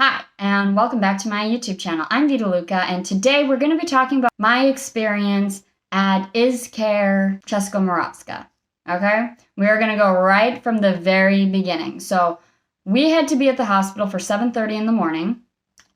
Hi, and welcome back to my YouTube channel. I'm Vita Luca, and today we're going to be talking about my experience at ISCARE Czech. Okay? We're going to go right from the very beginning. So we had to be at the hospital for 7:30 in the morning.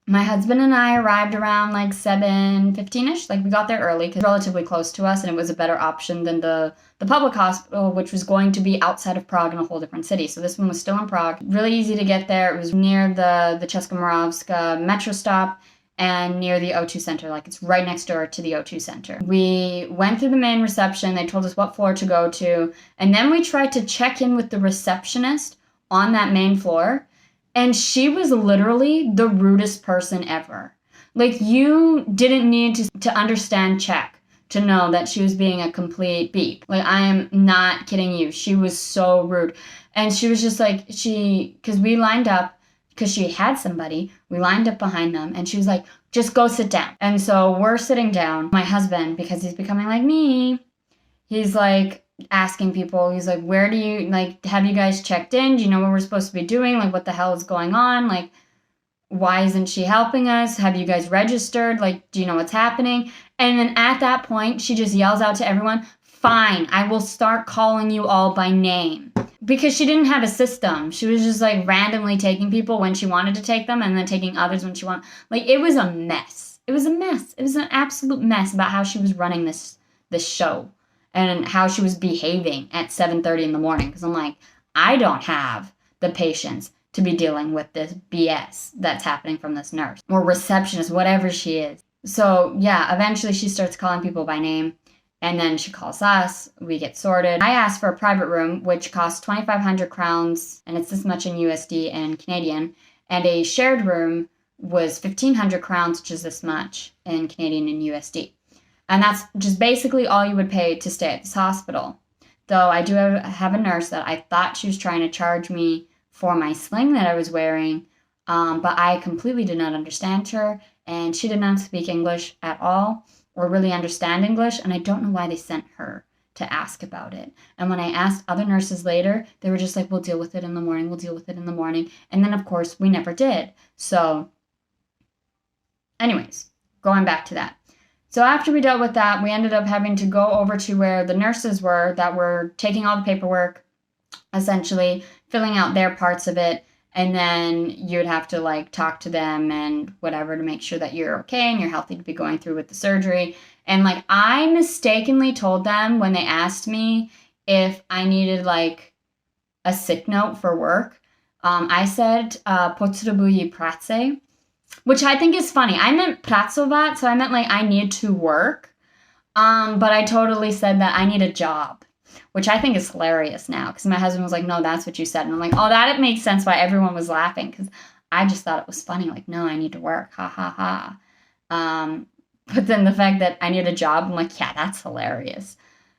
My husband and I arrived around like 7:15ish. Like we got there early because it was relatively close to us and it was a better option than the public hospital, which was going to be outside of Prague in a whole different city. So this one was still in Prague. Really easy to get there. It was near the Českomoravska metro stop and near the O2 Center. Like it's right next door to the O2 Center. We went through the main reception. They told us what floor to go to. And then we tried to check in with the receptionist on that main floor. And she was literally the rudest person ever. Like, you didn't need to understand Czech to know that she was being a complete beep. Like, I am not kidding you. She was so rude. And she was just like, because we lined up, because she had somebody, we lined up behind them, and she was like, just go sit down. And so we're sitting down. My husband, because he's becoming like me, he's like, asking people, he's like, where do you, like, have you guys checked in? Do you know what we're supposed to be doing? Like, what the hell is going on? Like, why isn't she helping us? Have you guys registered? Like, do you know what's happening? And then at that point, she just yells out to everyone, fine, I will start calling you all by name. Because she didn't have a system. She was just like randomly taking people when she wanted to take them and then taking others when she wanted. Like, it was a mess. It was a mess. It was an absolute mess about how she was running this show. And how she was behaving at 7:30 in the morning. Because I'm like, I don't have the patience to be dealing with this BS that's happening from this nurse. Or receptionist, whatever she is. So, yeah, eventually she starts calling people by name. And then she calls us. We get sorted. I asked for a private room, which costs 2,500 crowns. And it's this much in USD and Canadian. And a shared room was 1,500 crowns, which is this much in Canadian and USD. And that's just basically all you would pay to stay at this hospital. Though I do have a nurse that I thought she was trying to charge me for my sling that I was wearing, but I completely did not understand her, and she did not speak English at all or really understand English, and I don't know why they sent her to ask about it. And when I asked other nurses later, they were just like, we'll deal with it in the morning, we'll deal with it in the morning. And then, of course, we never did. So anyways, going back to that. So after we dealt with that, we ended up having to go over to where the nurses were that were taking all the paperwork, essentially filling out their parts of it. And then you'd have to like talk to them and whatever to make sure that you're okay and you're healthy to be going through with the surgery. And like I mistakenly told them when they asked me if I needed like a sick note for work, I said, potřebuji práci. Which I think is funny. I meant pracovat, so I meant like I need to work. But I totally said that I need a job, which I think is hilarious now because my husband was like, no, that's what you said. And I'm like, oh, that it makes sense why everyone was laughing because I just thought it was funny. Like, no, I need to work. Ha, ha, ha. But then the fact that I need a job, I'm like, yeah, that's hilarious.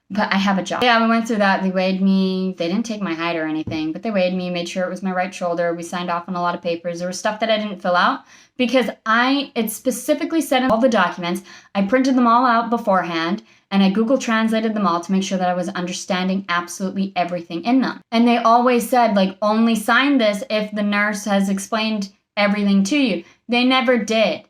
But I have a job. Yeah, we went through that. They weighed me. They didn't take my height or anything, but they weighed me, made sure it was my right shoulder. We signed off on a lot of papers. There was stuff that I didn't fill out because it specifically said in all the documents, I printed them all out beforehand and I Google translated them all to make sure that I was understanding absolutely everything in them. And they always said, like, only sign this if the nurse has explained everything to you. They never did.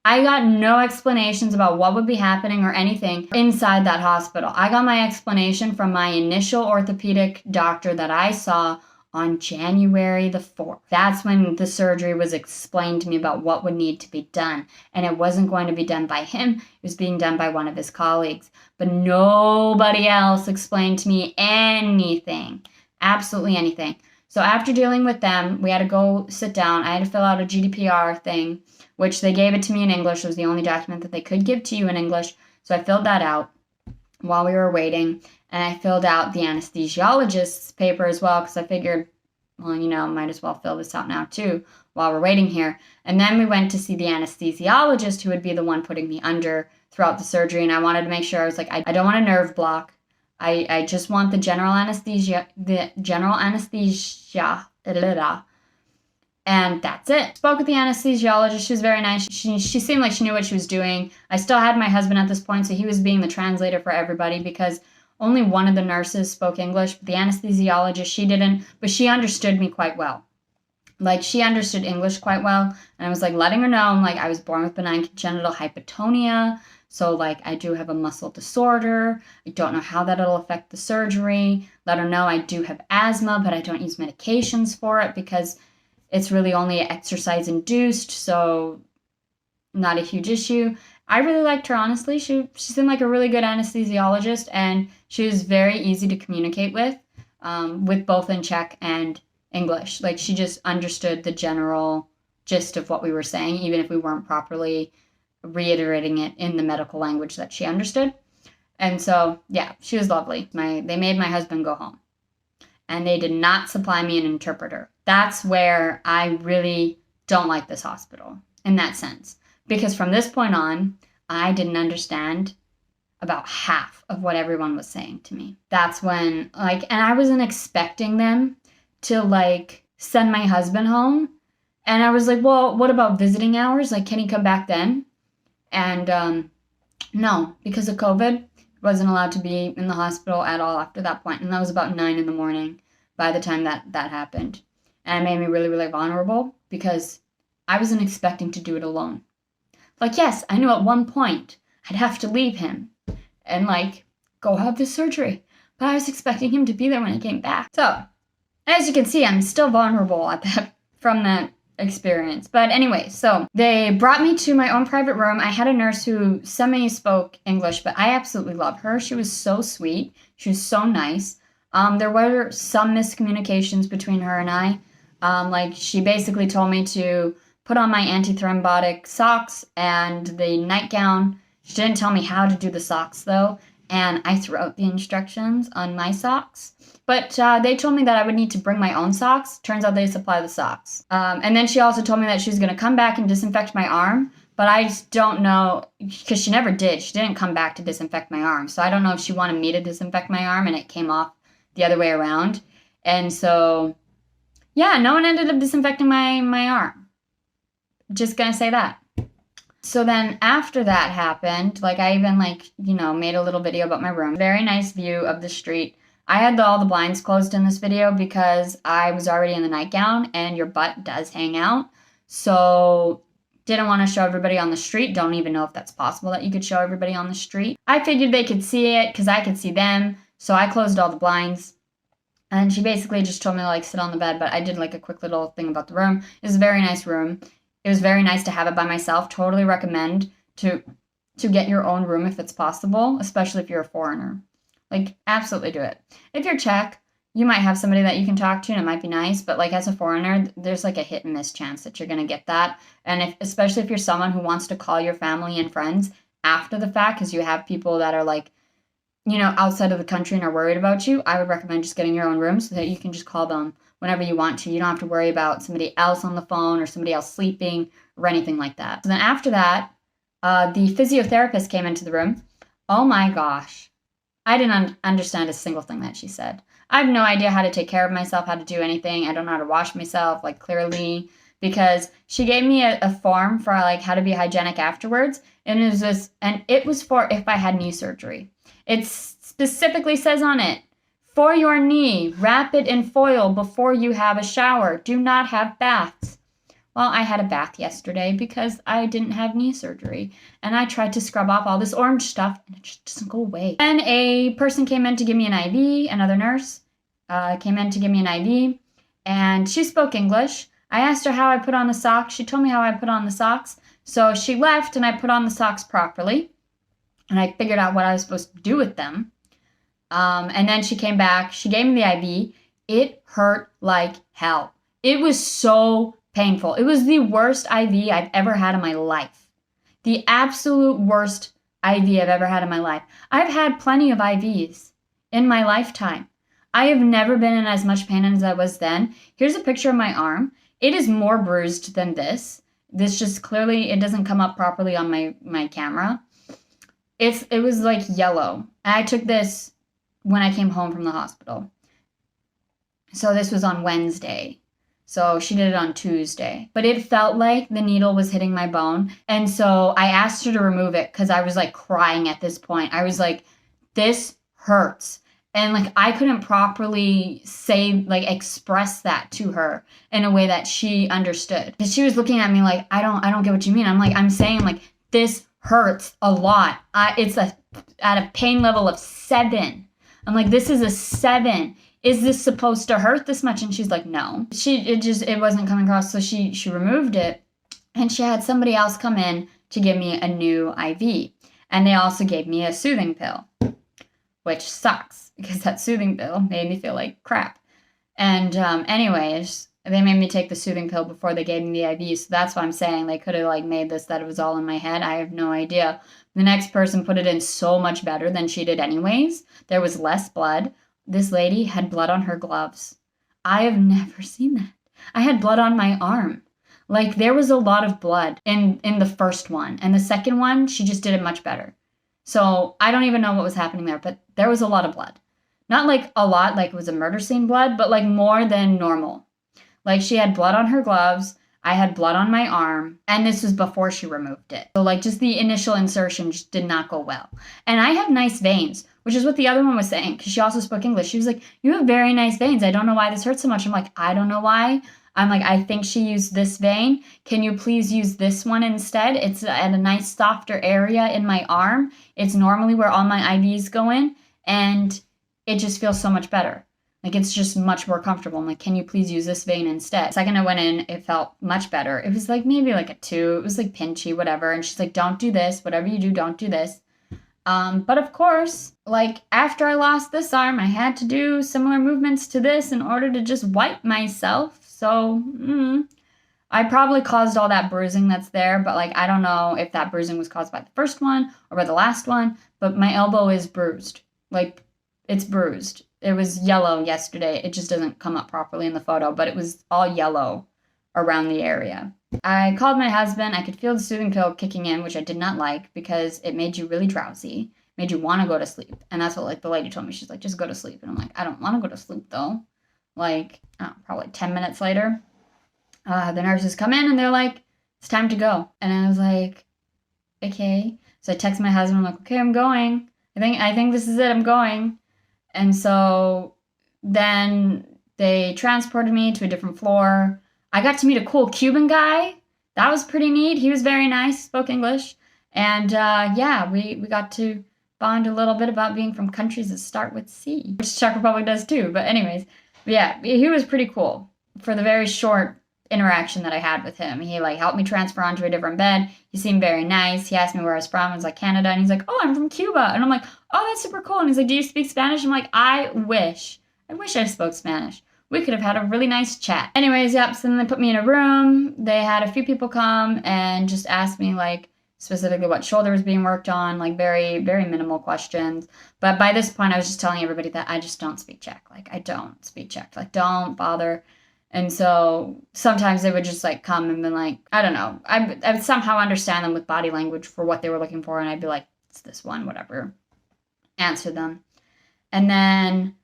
I got no explanations about what would be happening or anything inside that hospital. I got my explanation from my initial orthopedic doctor that I saw on January the 4th. That's when the surgery was explained to me about what would need to be done. And it wasn't going to be done by him. It was being done by one of his colleagues. But nobody else explained to me anything. Absolutely anything. So after dealing with them, we had to go sit down. I had to fill out a GDPR thing, which they gave it to me in English. It was the only document that they could give to you in English. So I filled that out while we were waiting. And I filled out the anesthesiologist's paper as well because I figured, well, you know, might as well fill this out now too while we're waiting here. And then we went to see the anesthesiologist who would be the one putting me under throughout the surgery. And I wanted to make sure, I was like, I don't want a nerve block. I just want the general anesthesia, and that's it. Spoke with the anesthesiologist. She was very nice. She seemed like she knew what she was doing. I still had my husband at this point, so he was being the translator for everybody because only one of the nurses spoke English, but the anesthesiologist, she didn't, but she understood me quite well. Like, she understood English quite well, and I was, like, letting her know, like, I was born with benign congenital hypotonia, so, like, I do have a muscle disorder. I don't know how that'll affect the surgery. Let her know I do have asthma, but I don't use medications for it because it's really only exercise-induced, so not a huge issue. I really liked her, honestly. She seemed like a really good anesthesiologist, and she was very easy to communicate with both in Czech and English. Like, she just understood the general gist of what we were saying, even if we weren't properly reiterating it in the medical language that she understood. And so, yeah, she was lovely. They made my husband go home, and they did not supply me an interpreter. That's where I really don't like this hospital in that sense. Because from this point on, I didn't understand about half of what everyone was saying to me. That's when, like, and I wasn't expecting them to, like, send my husband home. And I was like, well, what about visiting hours? Like, can he come back then? And no, because of COVID, he wasn't allowed to be in the hospital at all after that point. And that was about 9 a.m. by the time that happened. And it made me really, really vulnerable because I wasn't expecting to do it alone. Like, yes, I knew at one point I'd have to leave him and, like, go have this surgery. But I was expecting him to be there when I came back. So, as you can see, I'm still vulnerable from that experience. But anyway, so they brought me to my own private room. I had a nurse who semi-spoke English, but I absolutely love her. She was so sweet. She was so nice. There were some miscommunications between her and I. Like, she basically told me to put on my antithrombotic socks and the nightgown. She didn't tell me how to do the socks, though, and I threw out the instructions on my socks. But they told me that I would need to bring my own socks. Turns out they supply the socks. And then she also told me that she was going to come back and disinfect my arm, but I just don't know, because she never did. She didn't come back to disinfect my arm, so I don't know if she wanted me to disinfect my arm and it came off the other way around. And so, yeah, no one ended up disinfecting my arm. Just gonna say that. So then after that happened, like, I even, like, you know, made a little video about my room. Very nice view of the street. I had all the blinds closed in this video because I was already in the nightgown and your butt does hang out. So didn't want to show everybody on the street. Don't even know if that's possible that you could show everybody on the street. I figured they could see it because I could see them. So I closed all the blinds. And she basically just told me to, like, sit on the bed. But I did, like, a quick little thing about the room. It was a very nice room. It was very nice to have it by myself. Totally recommend to get your own room if it's possible, especially if you're a foreigner. Like, absolutely do it. If you're Czech, you might have somebody that you can talk to and it might be nice, but, like, as a foreigner, there's, like, a hit and miss chance that you're going to get that. And especially if you're someone who wants to call your family and friends after the fact, because you have people that are, like, you know, outside of the country and are worried about you, I would recommend just getting your own room so that you can just call them whenever you want to. You don't have to worry about somebody else on the phone or somebody else sleeping or anything like that. So then after that, the physiotherapist came into the room. Oh my gosh. I didn't understand a single thing that she said. I have no idea how to take care of myself, how to do anything. I don't know how to wash myself, like, clearly, because she gave me a form for, like, how to be hygienic afterwards. And it was for if I had knee surgery. It specifically says on it, for your knee, wrap it in foil before you have a shower. Do not have baths. Well, I had a bath yesterday because I didn't have knee surgery. And I tried to scrub off all this orange stuff, and it just doesn't go away. Then a person came in to give me an IV, another nurse came in to give me an IV, and she spoke English. I asked her how I put on the socks. She told me how I put on the socks. So she left, and I put on the socks properly. And I figured out what I was supposed to do with them. And then she came back. She gave me the IV. It hurt like hell. It was so painful. It was the worst IV I've ever had in my life. The absolute worst IV I've ever had in my life. I've had plenty of IVs in my lifetime. I have never been in as much pain as I was then. Here's a picture of my arm. It is more bruised than this. This just clearly, it doesn't come up properly on my camera. It was like yellow. I took this when I came home from the hospital. So this was on Wednesday. So she did it on Tuesday. But it felt like the needle was hitting my bone. And so I asked her to remove it because I was, like, crying at this point. I was like, this hurts. And like I couldn't properly say, like express that to her in a way that she understood. Because she was looking at me like, I don't get what you mean. I'm like, I'm saying like this hurts a lot. It's at a pain level of 7. I'm like, this is a 7. Is this supposed to hurt this much? And she's like, no. It wasn't coming across. So she removed it, and she had somebody else come in to give me a new IV. And they also gave me a soothing pill, which sucks because that soothing pill made me feel like crap. And anyways, they made me take the soothing pill before they gave me the IV. So that's what I'm saying. They could have like made this that it was all in my head. I have no idea. The next person put it in so much better than she did anyways. There was less blood. This lady had blood on her gloves. I have never seen that. I had blood on my arm. Like there was a lot of blood in the first one. And the second one, she just did it much better. So I don't even know what was happening there, but there was a lot of blood. Not like a lot, like it was a murder scene blood, but like more than normal. Like she had blood on her gloves. I had blood on my arm. And this was before she removed it. So like just the initial insertion just did not go well. And I have nice veins, which is what the other one was saying, because she also spoke English. She was like, you have very nice veins. I don't know why this hurts so much. I'm like, I don't know why. I'm like, I think she used this vein. Can you please use this one instead? It's at a nice softer area in my arm. It's normally where all my IVs go in. And it just feels so much better. Like it's just much more comfortable. I'm like, can you please use this vein instead? Second I went in, it felt much better. It was like maybe like a 2. It was like pinchy, whatever. And she's like, don't do this. Whatever you do, don't do this. But of course, like after I lost this arm, I had to do similar movements to this in order to just wipe myself. So I probably caused all that bruising that's there. But like, I don't know if that bruising was caused by the first one or by the last one. But my elbow is bruised. Like it's bruised. It was yellow yesterday. It just doesn't come up properly in the photo, but it was all yellow around the area. I called my husband. I could feel the soothing pill kicking in, which I did not like because it made you really drowsy, made you want to go to sleep. And that's what like the lady told me. She's like, just go to sleep. And I'm like, I don't want to go to sleep though. Like, probably 10 minutes later, the nurses come in and they're like, it's time to go. And I was like, okay. So I text my husband. I'm like, okay, I'm going. I think this is it. I'm going. And so then they transported me to a different floor. I got to meet a cool Cuban guy. That was pretty neat. He was very nice, spoke English. And yeah, we got to bond a little bit about being from countries that start with C, which Czech Republic does too. But anyways, yeah, he was pretty cool for the very short interaction that I had with him. He like helped me transfer onto a different bed. He seemed very nice. He asked me where I was from. I was like, Canada. And he's like, oh, I'm from Cuba. And I'm like, oh, that's super cool. And he's like, do you speak Spanish? I'm like, I wish I spoke Spanish. We could have had a really nice chat. Anyways, yep, so then they put me in a room. They had a few people come and just ask me like specifically what shoulder was being worked on, like very, very minimal questions. But by this point, I was just telling everybody that I just don't speak Czech. Like, I don't speak Czech. Like, don't bother. And so sometimes they would just like come and be like, I don't know. I would somehow understand them with body language for what they were looking for. And I'd be like, it's this one, whatever. Answer them. And then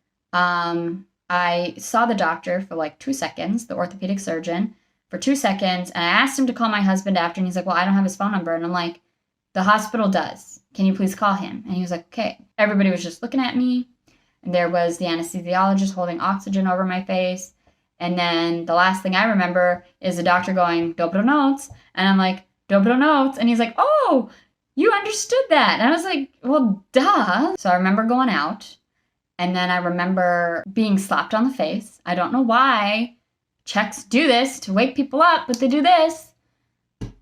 I saw the doctor for like 2 seconds, the orthopedic surgeon, for 2 seconds. And I asked him to call my husband after. And he's like, well, I don't have his phone number. And I'm like, the hospital does. Can you please call him? And he was like, okay. Everybody was just looking at me. And there was the anesthesiologist holding oxygen over my face. And then the last thing I remember is the doctor going, Dobro noc. And I'm like, Dobro noc. And he's like, oh, you understood that. And I was like, well, duh. So I remember going out. And then I remember being slapped on the face. I don't know why Czechs do this to wake people up, but they do this.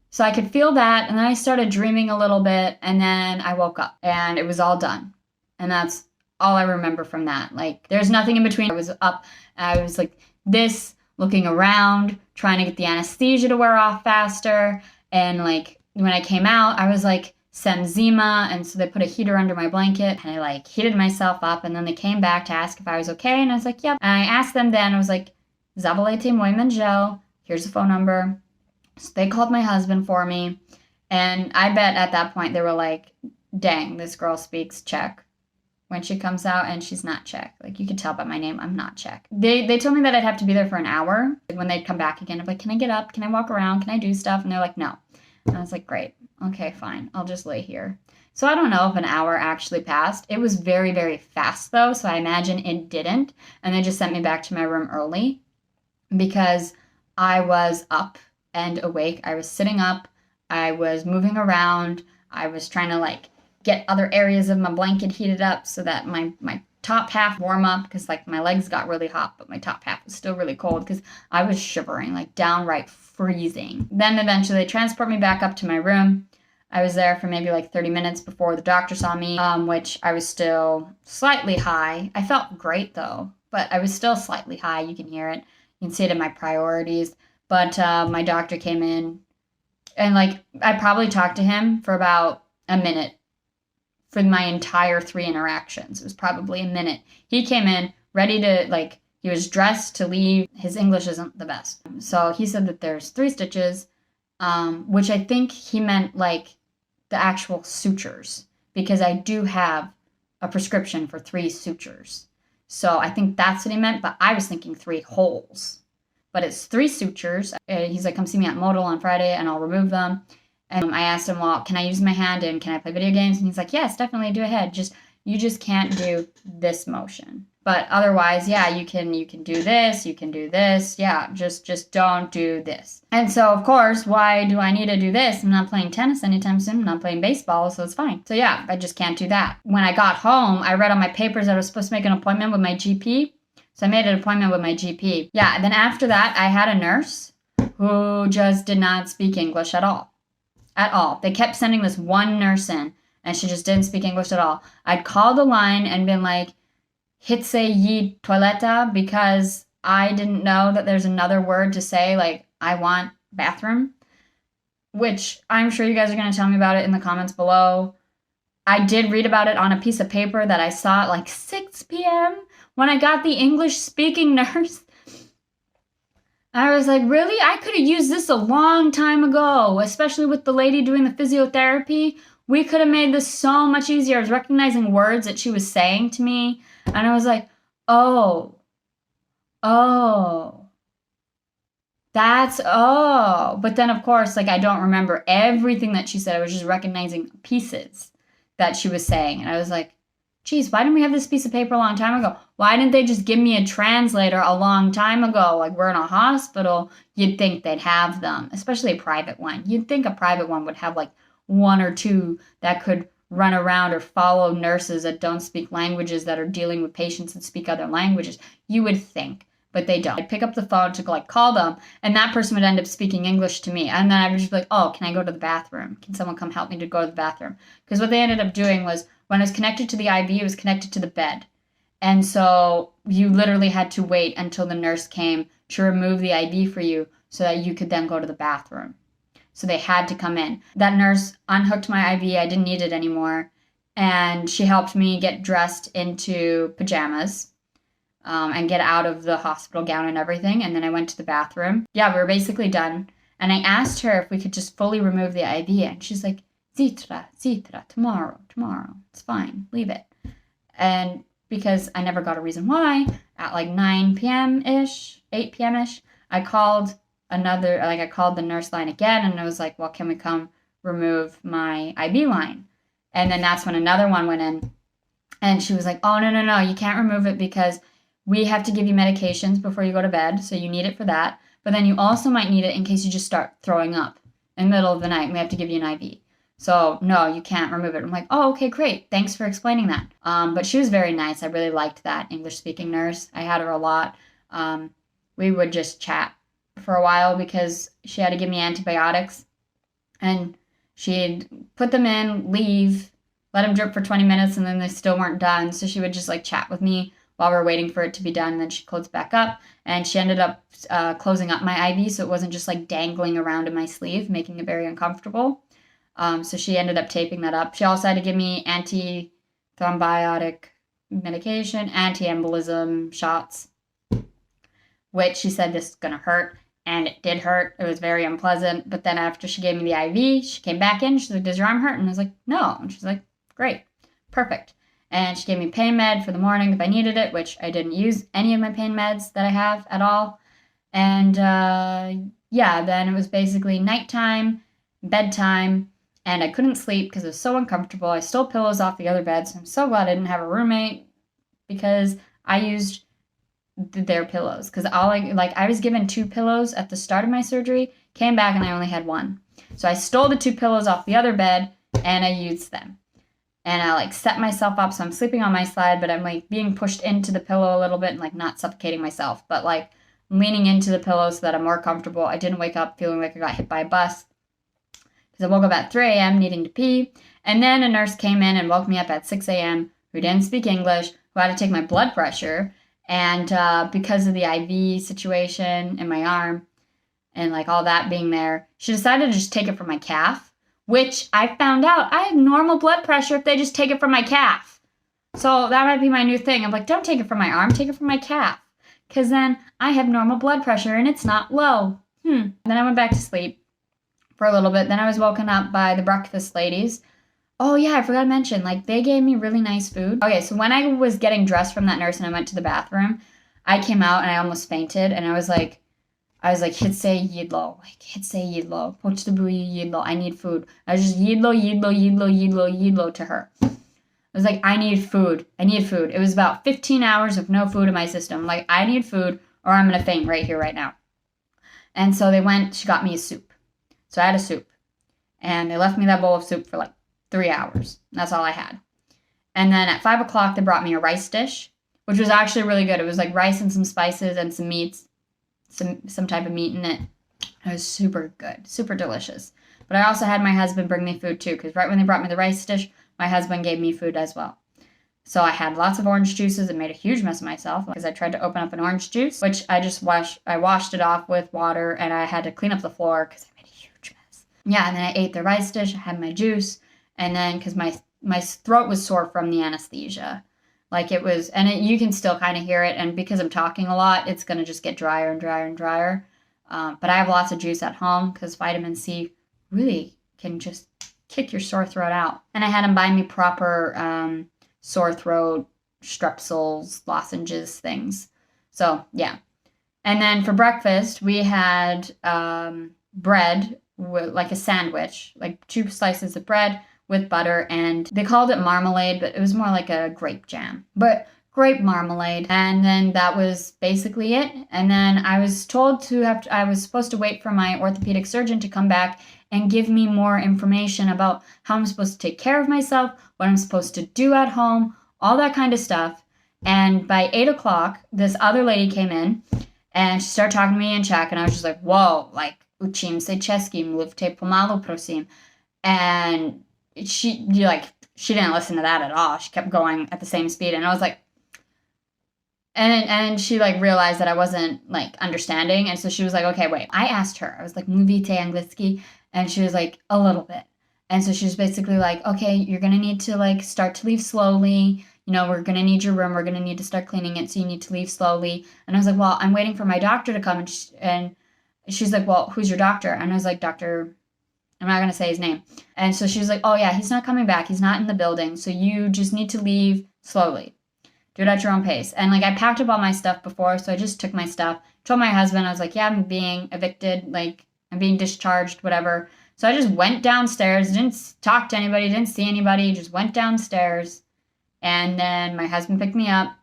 So I could feel that. And then I started dreaming a little bit. And then I woke up and it was all done. And that's all I remember from that. Like, there's nothing in between. I was up. I was like this, looking around, trying to get the anesthesia to wear off faster. And like when I came out, I was like, sem zima, and so they put a heater under my blanket, and I like heated myself up, and then they came back to ask if I was okay, and I was like, yep. And I asked them then, I was like, zavolejte můj manžel, here's the phone number. So they called my husband for me, and I bet at that point they were like, dang, this girl speaks Czech when she comes out, and she's not Czech. Like, you could tell by my name, I'm not Czech. They told me that I'd have to be there for an hour. When they'd come back again, I'm like, can I get up? Can I walk around? Can I do stuff? And they're like, no. And I was like, great. Okay, fine. I'll just lay here. So I don't know if an hour actually passed. It was very, very fast though, so I imagine it didn't. And they just sent me back to my room early because I was up and awake. I was sitting up. I was moving around. I was trying to like get other areas of my blanket heated up so that my top half warm up, because like my legs got really hot, but my top half was still really cold because I was shivering, like downright freezing. Then eventually they transport me back up to my room. I was there for maybe like 30 minutes before the doctor saw me, which I was still slightly high. I felt great though, but I was still slightly high. You can hear it. You can see it in my priorities. But my doctor came in and like I probably talked to him for about a minute for my entire 3 interactions. It was probably a minute. He came in ready to, like, he was dressed to leave. His English isn't the best. So he said that there's 3 stitches, which I think he meant like the actual sutures, because I do have a prescription for 3 sutures. So I think that's what he meant, but I was thinking 3 holes. But it's 3 sutures. He's like, come see me at Modal on Friday and I'll remove them. And I asked him, well, can I use my hand and can I play video games? And he's like, yes, definitely do ahead. You just can't do this motion. But otherwise, yeah, you can do this, you can do this. Yeah, just don't do this. And so, of course, why do I need to do this? I'm not playing tennis anytime soon. I'm not playing baseball, so it's fine. So yeah, I just can't do that. When I got home, I read on my papers that I was supposed to make an appointment with my GP. So I made an appointment with my GP. Yeah, and then after that, I had a nurse who just did not speak English at all. At all. They kept sending this one nurse in, and she just didn't speak English at all. I'd called the line and been like, hitse yi toileta, because I didn't know that there's another word to say, like, I want bathroom, which I'm sure you guys are going to tell me about it in the comments below. I did read about it on a piece of paper that I saw at like 6 p.m. when I got the English-speaking nurse. I was like, really? I could have used this a long time ago, especially with the lady doing the physiotherapy. We could have made this so much easier. I was recognizing words that she was saying to me, and I was like, oh, but then of course, like I don't remember everything that she said. I was just recognizing pieces that she was saying, and I was like, geez, why didn't we have this piece of paper a long time ago? Why didn't they just give me a translator a long time ago? Like, we're in a hospital, you'd think they'd have them, especially a private one. You'd think a private one would have like 1 or 2 that could run around or follow nurses that don't speak languages that are dealing with patients that speak other languages. You would think, but they don't. I'd pick up the phone to like call them, and that person would end up speaking English to me. And then I would just be like, oh, can I go to the bathroom? Can someone come help me to go to the bathroom? Because what they ended up doing was, when it was connected to the IV, it was connected to the bed. And so you literally had to wait until the nurse came to remove the IV for you so that you could then go to the bathroom. So they had to come in. That nurse unhooked my IV. I didn't need it anymore. And she helped me get dressed into pajamas and get out of the hospital gown and everything. And then I went to the bathroom. Yeah, we were basically done. And I asked her if we could just fully remove the IV. And she's like, Zitra, tomorrow, it's fine, leave it. And because I never got a reason why, at like 9 p.m.-ish, 8 p.m.-ish, I called the nurse line again, and I was like, well, can we come remove my IV line? And then that's when another one went in, and she was like, oh, no, you can't remove it because we have to give you medications before you go to bed, so you need it for that, but then you also might need it in case you just start throwing up in the middle of the night, and we have to give you an IV. So, no, you can't remove it. I'm like, oh, okay, great. Thanks for explaining that. But she was very nice. I really liked that English-speaking nurse. I had her a lot. We would just chat for a while because she had to give me antibiotics. And she'd put them in, leave, let them drip for 20 minutes, and then they still weren't done. So she would just, like, chat with me while we were waiting for it to be done. And then she'd close back up. And she ended up closing up my IV so it wasn't just, like, dangling around in my sleeve, making it very uncomfortable. So she ended up taping that up. She also had to give me anti-thrombotic medication, anti-embolism shots, which she said this is going to hurt, and it did hurt. It was very unpleasant. But then after she gave me the IV, she came back in. She's like, does your arm hurt? And I was like, no. And she's like, great, perfect. And she gave me pain med for the morning if I needed it, which I didn't use any of my pain meds that I have at all. And yeah, then it was basically nighttime, bedtime. and I couldn't sleep because it was so uncomfortable. I stole pillows off the other bed, so I'm so glad I didn't have a roommate because I used their pillows. Because I was given 2 pillows at the start of my surgery, came back and I only had 1. So I stole the 2 pillows off the other bed and I used them. And I set myself up so I'm sleeping on my side, but I'm being pushed into the pillow a little bit and not suffocating myself, but leaning into the pillow so that I'm more comfortable. I didn't wake up feeling like I got hit by a bus. I woke up at 3 a.m. needing to pee, and then a nurse came in and woke me up at 6 a.m. who didn't speak English, who had to take my blood pressure, and because of the IV situation in my arm and all that being there, she decided to just take it from my calf, which I found out I have normal blood pressure if they just take it from my calf. So that might be my new thing. I'm don't take it from my arm, take it from my calf, because then I have normal blood pressure and it's not low. Then I went back to sleep for a little bit. Then I was woken up by the breakfast ladies. Oh yeah, I forgot to mention, they gave me really nice food. Okay, so when I was getting dressed from that nurse and I went to the bathroom, I came out and I almost fainted, and I was like, Hitsay yidlo, Hitsay yidlo, poch the buyi yidlo, I need food. I was just yidlo, yidlo, yidlo, yidlo, yidlo to her. I was I need food. I need food. It was about 15 hours of no food in my system. I need food or I'm going to faint right here, right now. And so she got me a soup. So I had a soup, and they left me that bowl of soup for 3 hours. That's all I had. And then at 5 o'clock, they brought me a rice dish, which was actually really good. It was rice and some spices and some meats, some type of meat in it. It was super good, super delicious. But I also had my husband bring me food too, because right when they brought me the rice dish, my husband gave me food as well. So I had lots of orange juices and made a huge mess of myself because I tried to open up an orange juice, which I washed it off with water, and I had to clean up the floor because I made a huge mess. Yeah, and then I ate the rice dish, I had my juice, and then because my throat was sore from the anesthesia. You can still kind of hear it, and because I'm talking a lot, it's going to just get drier and drier and drier. But I have lots of juice at home because vitamin C really can just kick your sore throat out. And I had him buy me proper sore throat, strepsils, lozenges, things. So, yeah. And then for breakfast, we had bread, with, a sandwich, 2 slices of bread with butter, and they called it marmalade, but it was more like a grape jam. But grape marmalade. And then that was basically it. And then I was told I was supposed to wait for my orthopedic surgeon to come back and give me more information about how I'm supposed to take care of myself, what I'm supposed to do at home, all that kind of stuff. And by 8 o'clock, this other lady came in and she started talking to me in Czech, and I was just whoa, učím se česky, mluvte pomalu, prosím. And she didn't listen to that at all. She kept going at the same speed, and I was and she realized that I wasn't understanding, and so she was okay, wait. I asked her, I was mluvíte anglicky, and she was a little bit. And so she was basically okay, you're gonna need to start to leave slowly. We're gonna need your room. We're gonna need to start cleaning it, so you need to leave slowly. And I was well, I'm waiting for my doctor to come, and she's well, who's your doctor? And I was Dr. I'm not going to say his name. And so she was oh yeah, he's not coming back. He's not in the building. So you just need to leave slowly. Do it at your own pace. And I packed up all my stuff before, so I just took my stuff. Told my husband, I was yeah, I'm being evicted. I'm being discharged, whatever. So I just went downstairs, didn't talk to anybody, didn't see anybody, just went downstairs. And then my husband picked me up.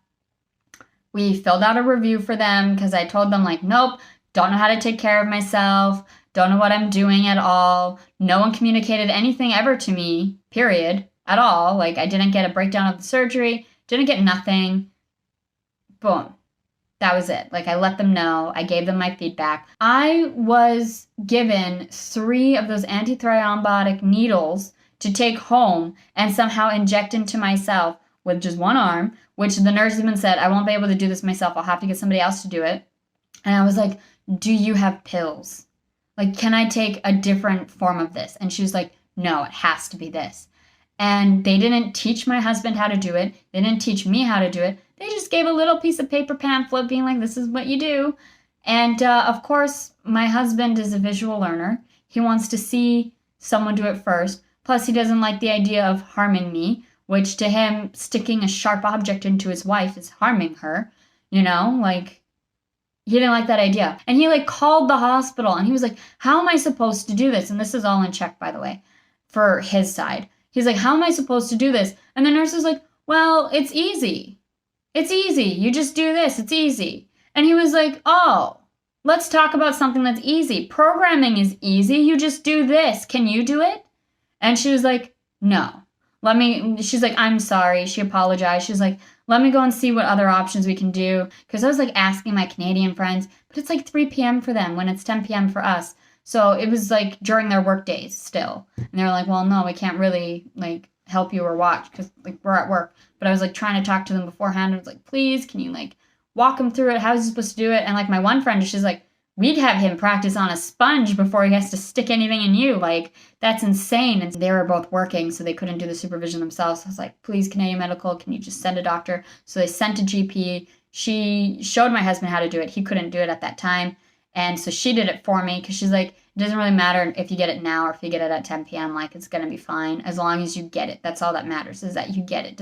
We filled out a review for them because I told them nope, don't know how to take care of myself. Don't know what I'm doing at all. No one communicated anything ever to me, period, at all. I didn't get a breakdown of the surgery, didn't get nothing. Boom. That was it. I let them know. I gave them my feedback. I was given 3 of those antithrombotic needles to take home and somehow inject into myself with just one arm, which the nurse even said, I won't be able to do this myself. I'll have to get somebody else to do it. And I was do you have pills? Can I take a different form of this? And she was no, it has to be this. And they didn't teach my husband how to do it. They didn't teach me how to do it. They just gave a little piece of paper pamphlet being this is what you do. And of course, my husband is a visual learner. He wants to see someone do it first. Plus, he doesn't like the idea of harming me, which to him, sticking a sharp object into his wife is harming her. He didn't like that idea. And he called the hospital and he was how am I supposed to do this? And this is all in Czech, by the way. for his side. He's like, how am I supposed to do this? And the nurse is like, well, it's easy. It's easy. You just do this. It's easy. And he was like, oh, let's talk about something that's easy. Programming is easy. You just do this. Can you do it? And she was like, no. She's like, I'm sorry. She apologized. She's like, let me go and see what other options we can do. Because I was like asking my Canadian friends, but it's like 3 p.m. for them when it's 10 p.m. for us. So it was like during their work days still. And they were like, well, no, we can't really like help you or watch because like we're at work. But I was like trying to talk to them beforehand. I was like, please, can you like walk him through it? How is he supposed to do it? And like my one friend, she's like, we'd have him practice on a sponge before he has to stick anything in you. Like, that's insane. And they were both working, so they couldn't do the supervision themselves. So I was like, please, Canadian Medical, can you just send a doctor? So they sent a GP. She showed my husband how to do it. He couldn't do it at that time. And so she did it for me because she's like, it doesn't really matter if you get it now or if you get it at 10 p.m. Like, it's going to be fine as long as you get it. That's all that matters is that you get it.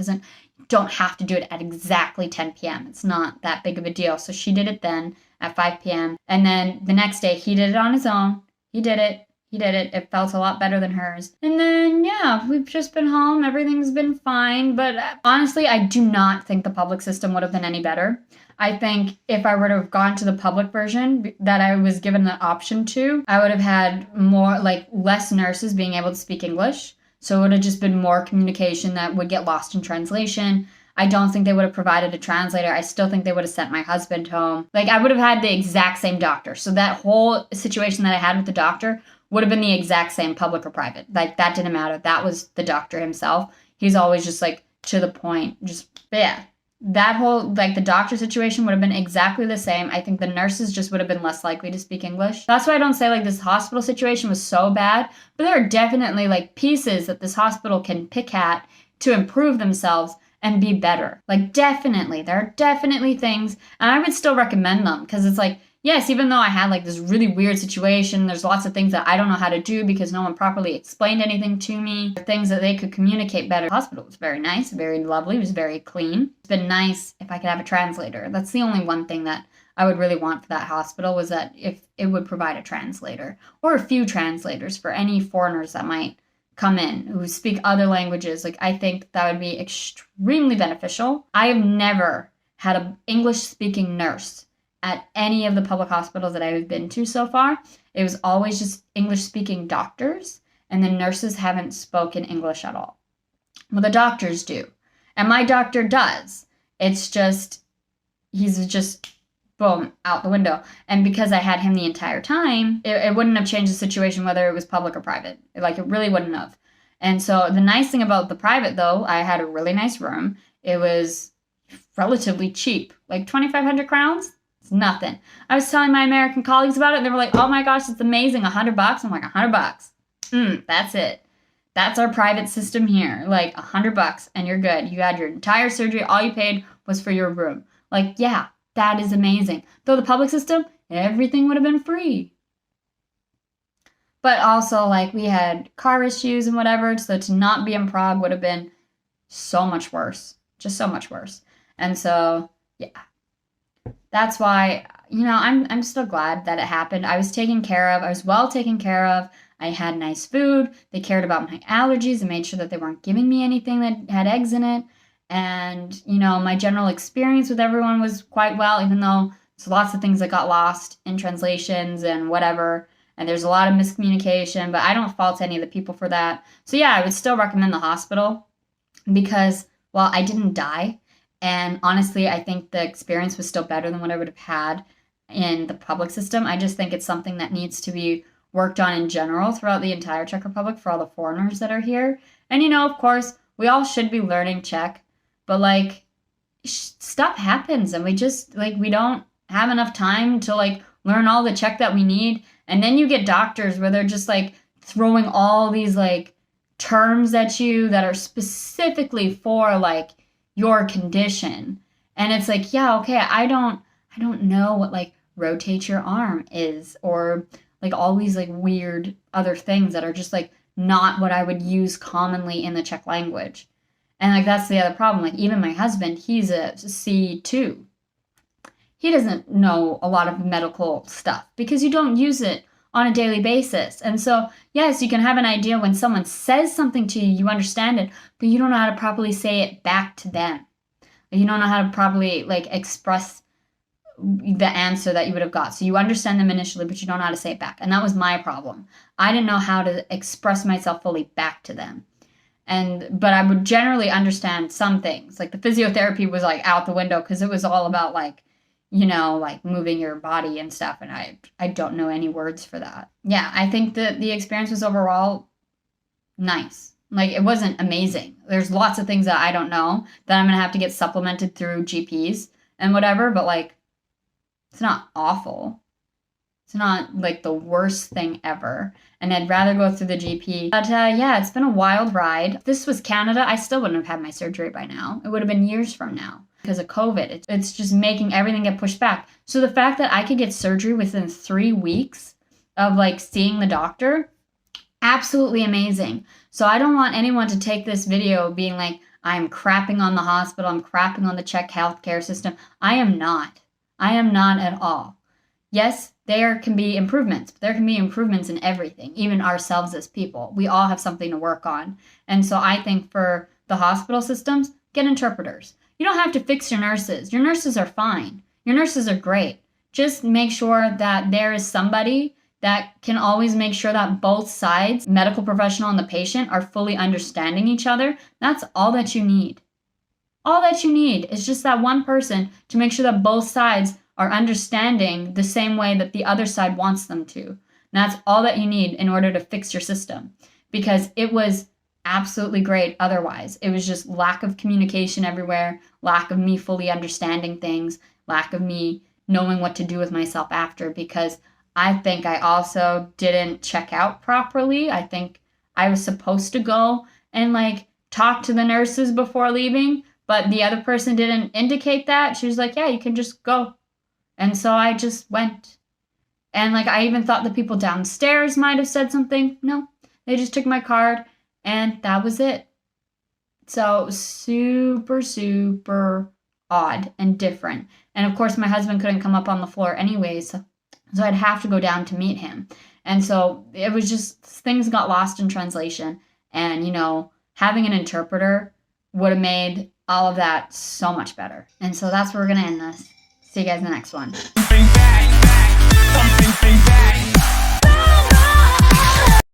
Don't have to do it at exactly 10 p.m. It's not that big of a deal. So she did it then at 5 p.m. And then the next day he did it on his own. He did it. It felt a lot better than hers. And then, yeah, we've just been home. Everything's been fine. But honestly, I do not think the public system would have been any better. I think if I were to have gone to the public version that I was given the option to, I would have had less nurses being able to speak English. So it would have just been more communication that would get lost in translation. I don't think they would have provided a translator. I still think they would have sent my husband home. Like, I would have had the exact same doctor. So that whole situation that I had with the doctor would have been the exact same, public or private. Like, that didn't matter. That was the doctor himself. He's always just, like, to the point. Yeah. That whole, the doctor situation would have been exactly the same. I think the nurses just would have been less likely to speak English. That's why I don't say, this hospital situation was so bad. But there are definitely, pieces that this hospital can pick at to improve themselves and be better. Definitely. There are definitely things. And I would still recommend them because it's yes, even though I had this really weird situation, there's lots of things that I don't know how to do because no one properly explained anything to me. Things that they could communicate better. The hospital was very nice, very lovely, it was very clean. It's been nice if I could have a translator. That's the only one thing that I would really want for that hospital was that if it would provide a translator or a few translators for any foreigners that might come in who speak other languages. I think that would be extremely beneficial. I have never had an English-speaking nurse at any of the public hospitals that I've been to so far. It was always just English-speaking doctors, and the nurses haven't spoken English at all. Well, the doctors do, and my doctor does. It's just, he's just, boom, out the window. And because I had him the entire time, it wouldn't have changed the situation whether it was public or private. It really wouldn't have. And so the nice thing about the private, though, I had a really nice room. It was relatively cheap, 2,500 crowns. It's nothing. I was telling my American colleagues about it, and they were like, oh my gosh, it's amazing, $100. I'm like, $100. That's it. That's our private system here. $100, and you're good. You had your entire surgery. All you paid was for your room. Yeah. That is amazing. Though the public system, everything would have been free. But also, we had car issues and whatever, so to not be in Prague would have been so much worse. Just so much worse. And so, yeah. That's why, I'm still glad that it happened. I was taken care of. I was well taken care of. I had nice food. They cared about my allergies and made sure that they weren't giving me anything that had eggs in it. And, my general experience with everyone was quite well, even though there's lots of things that got lost in translations and whatever. And there's a lot of miscommunication, but I don't fault any of the people for that. So yeah, I would still recommend the hospital because, well, I didn't die. And honestly, I think the experience was still better than what I would have had in the public system. I just think it's something that needs to be worked on in general throughout the entire Czech Republic for all the foreigners that are here. And, of course, we all should be learning Czech. But, stuff happens, and we just, we don't have enough time to, learn all the Czech that we need. And then you get doctors where they're just, throwing all these, terms at you that are specifically for, your condition. And it's yeah, okay, I don't know what, rotate your arm is, or, all these, weird other things that are just, not what I would use commonly in the Czech language. And, that's the other problem. Even my husband, he's a C2. He doesn't know a lot of medical stuff because you don't use it on a daily basis. And so, yes, you can have an idea when someone says something to you, you understand it, but you don't know how to properly say it back to them. You don't know how to properly like express the answer that you would have got. So you understand them initially, but you don't know how to say it back. And that was my problem. I didn't know how to express myself fully back to them. But I would generally understand some things. Like the physiotherapy was like out the window because it was all about like, you know, like moving your body and stuff. And I don't know any words for that. Yeah, I think that the experience was overall nice. Like it wasn't amazing. There's lots of things that I don't know that I'm going to have to get supplemented through GPs and whatever. But like, it's not awful. It's not like the worst thing ever. And I'd rather go through the GP. But yeah, it's been a wild ride. If this was Canada, I still wouldn't have had my surgery by now. It would have been years from now because of COVID. It's just making everything get pushed back. So the fact that I could get surgery within 3 weeks of like seeing the doctor, absolutely amazing. So I don't want anyone to take this video being like, I'm crapping on the hospital, I'm crapping on the Czech healthcare system. I am not. I am not at all. Yes, there can be improvements, but there can be improvements in everything, even ourselves as people. We all have something to work on. And so I think for the hospital systems, get interpreters. You don't have to fix your nurses. Your nurses are fine. Your nurses are great. Just make sure that there is somebody that can always make sure that both sides, medical professional and the patient, are fully understanding each other. That's all that you need. All that you need is just that one person to make sure that both sides are understanding the same way that the other side wants them to. And that's all that you need in order to fix your system. Because it was absolutely great otherwise. It was just lack of communication everywhere, lack of me fully understanding things, lack of me knowing what to do with myself after. Because I think I also didn't check out properly. I think I was supposed to go and like talk to the nurses before leaving. But the other person didn't indicate that. She was like, yeah, you can just go. And so I just went. And like, I even thought the people downstairs might have said something. No, they just took my card and that was it. So super, super odd and different. And of course, my husband couldn't come up on the floor anyways. So I'd have to go down to meet him. And so it was just, things got lost in translation. And, you know, having an interpreter would have made all of that so much better. And so that's where we're going to end this. See you guys in the next one.